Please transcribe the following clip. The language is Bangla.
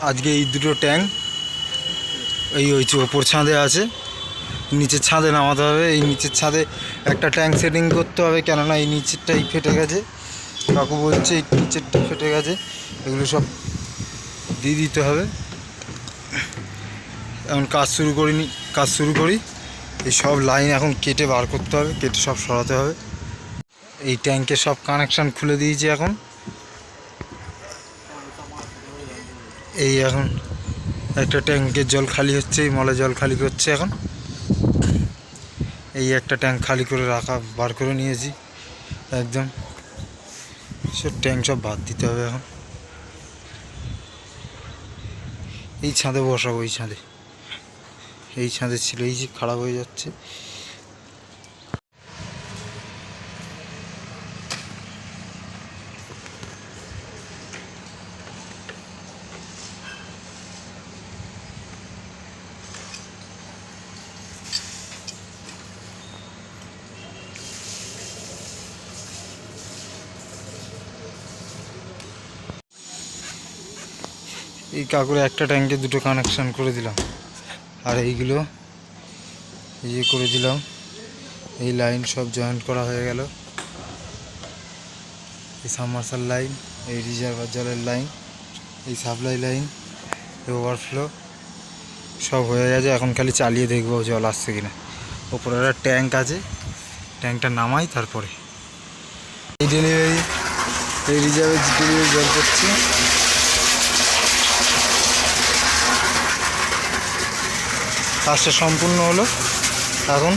আজকে এই দুটো ট্যাঙ্ক এই হয়েছে ওপর ছাদে আছে, নিচের ছাদে নামাতে হবে। এই নিচের ছাদে একটা ট্যাঙ্ক সেটিং করতে হবে, কেননা এই নিচেরটাই ফেটে গেছে। কাকু বলছে এই নিচেরটা ফেটে গেছে, এগুলো সব দিয়ে দিতে হবে। এখন কাজ শুরু করি। এই সব লাইন এখন কেটে বার করতে হবে, কেটে সব সরাতে হবে। এই ট্যাঙ্কের সব কানেকশান খুলে দিয়েছি এখন। এই এখন একটা ট্যাঙ্কের জল খালি হচ্ছে, এই মলে জল খালি করছে এখন। এই একটা ট্যাঙ্ক খালি করে বার করে নিয়েছি একদম। সব ট্যাঙ্ক সব বাদ দিতে হবে এখন। এই ছাদে বসাবো, এই ছাদে ছিল, এই যে খারাপ হয়ে যাচ্ছে। এই কাকুরে একটা ট্যাঙ্কে দুটো কানেকশান করে দিলাম, আর এইগুলো এই যে করে দিলাম। এই লাইন সব জয়েন্ট করা হয়ে গেল। এই সাবমার্সাল লাইন, এই রিজার্ভার জলের লাইন, এই সাপ্লাই লাইন, এই ওভারফ্লো সব হয়ে গেছে। এখন খালি চালিয়ে দেখবো জল আসছে কিনা। ওপরে একটা ট্যাঙ্ক আছে, ট্যাঙ্কটা নামাই তারপরে। এই ডেলিভারি, এই রিজার্ভের ডেলিভারি জল করছি। কাজটা সম্পূর্ণ হলো। এখন